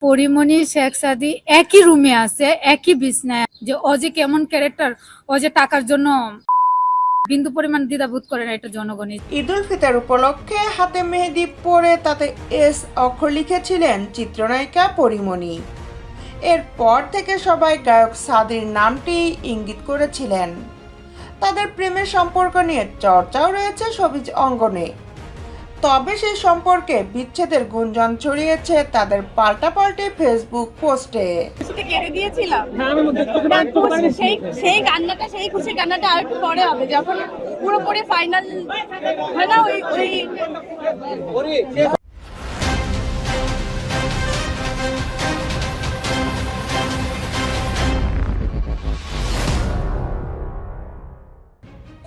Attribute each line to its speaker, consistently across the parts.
Speaker 1: পরিমণি শেখ সাদি একই রুমে আছে, একই বিছনায়, যে ও যে কেমন ক্যারেক্টার, ও যে টাকার জন্য বিন্দু পরিমাণ দ্বিধাবোধ করে না, এটা জনগণই।
Speaker 2: ঈদ উল ফিতর উপলক্ষে হাতে মেহেদি পরে তাতে এস অক্ষর লিখেছিলেন চিত্রনায়িকা পরিমণি। এরপর থেকে সবাই গায়ক সাদির নামটি ইঙ্গিত করেছিলেন। তাদের প্রেমের সম্পর্ক নিয়ে চর্চাও রয়েছে শোবিজ অঙ্গনে। তবে সেই সম্পর্কে বিচ্ছেদের গুঞ্জন ছড়িয়েছে তাদের পাল্টাপাল্টি ফেসবুক পোস্টে।
Speaker 3: সেই কান্নাটা, সেই খুশির কান্নাটা আর একটু পরে হবে, যখন পুরোপুরি ফাইনাল হয় না ওই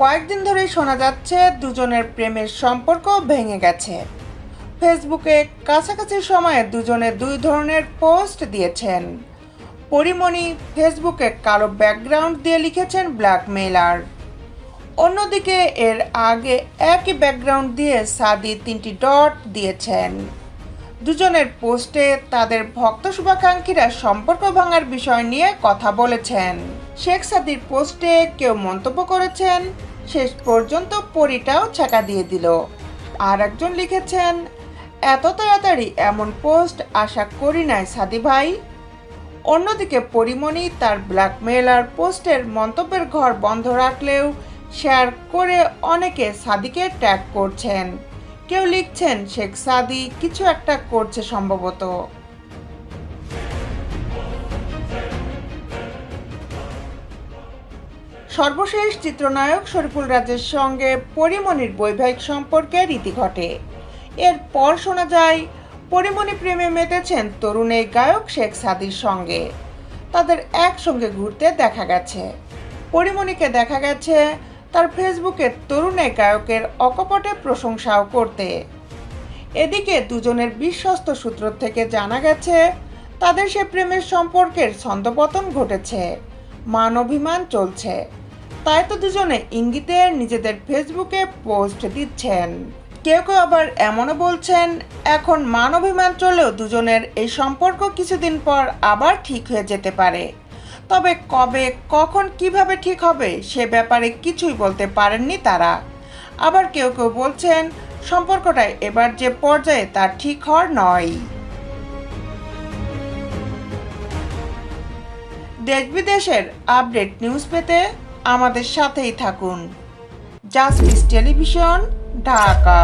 Speaker 2: কয়েকদিন ধরেই শোনা যাচ্ছে দুজনের প্রেমের সম্পর্ক ভেঙে গেছে। ফেসবুকে কাছাকাছি সময়ে দুজনে দুই ধরনের পোস্ট দিয়েছেন। পরিমণি ফেসবুকে কালো ব্যাকগ্রাউন্ড দিয়ে লিখেছেন ব্ল্যাকমেইলার। অন্যদিকে এর আগে একই ব্যাকগ্রাউন্ড দিয়ে সাদি 3টি ডট দিয়েছেন। দুজনের পোস্টে তাদের ভক্ত শুভাকাঙ্ক্ষীরা সম্পর্ক ভাঙার বিষয় নিয়ে কথা বলেছেন। শেখ সাদির পোস্টে কেউ মন্তব্য করেছেন, শেষ পর্যন্ত পরিটাও ছ্যাঁকা দিয়ে দিল। আর একজন লিখেছেন, এত তাড়াতাড়ি এমন পোস্ট আশা করি নাই সাদি ভাই। অন্যদিকে পরিমণি তার ব্ল্যাকমেইলার পোস্টের মন্তব্যের ঘর বন্ধ রাখলেও শেয়ার করে অনেকে সাদিকে ট্যাগ করছেন। কেউ লিখছেন শেখ সাদি কিছু একটা করছে সম্ভবত। সর্বশেষ চিত্রনায়ক শরীফুল রাজের সঙ্গে পরিমণির বৈবাহিক সম্পর্কের রীতি ঘটে। এরপর শোনা যায় পরিমণি প্রেমে মেতেছেন তরুণ এই গায়ক শেখ সাদির সঙ্গে। তাদের একসঙ্গে ঘুরতে দেখা গেছে। পরিমণিকে দেখা গেছে তার ফেসবুকে তরুণ এই গায়কের অকপটে প্রশংসাও করতে। এদিকে দুজনের বিশ্বস্ত সূত্র থেকে জানা গেছে তাদের সে প্রেমের সম্পর্কের ছন্দপতন ঘটেছে, মান অভিমান চলছে। তাই তো দুজনে ইঙ্গিতে নিজেদের ফেসবুকে পোস্ট দিচ্ছেন। কেউ কেউ আবার এমনও বলছেন এখন মান অভিমান চললেও দুজনের এই সম্পর্ক কিছুদিন পর আবার ঠিক হয়ে যেতে পারে। তবে কবে, কখন, কিভাবে ঠিক হবে সে ব্যাপারে কিছুই বলতে পারেননি তারা। আবার কেউ কেউ বলছেন সম্পর্কটা এবার যে পর্যায়ে তা ঠিক হওয়ার নয়। দেশ বিদেশের আপডেট নিউজ পেতে আমাদের সাথেই থাকুন। Justice television, Dhaka.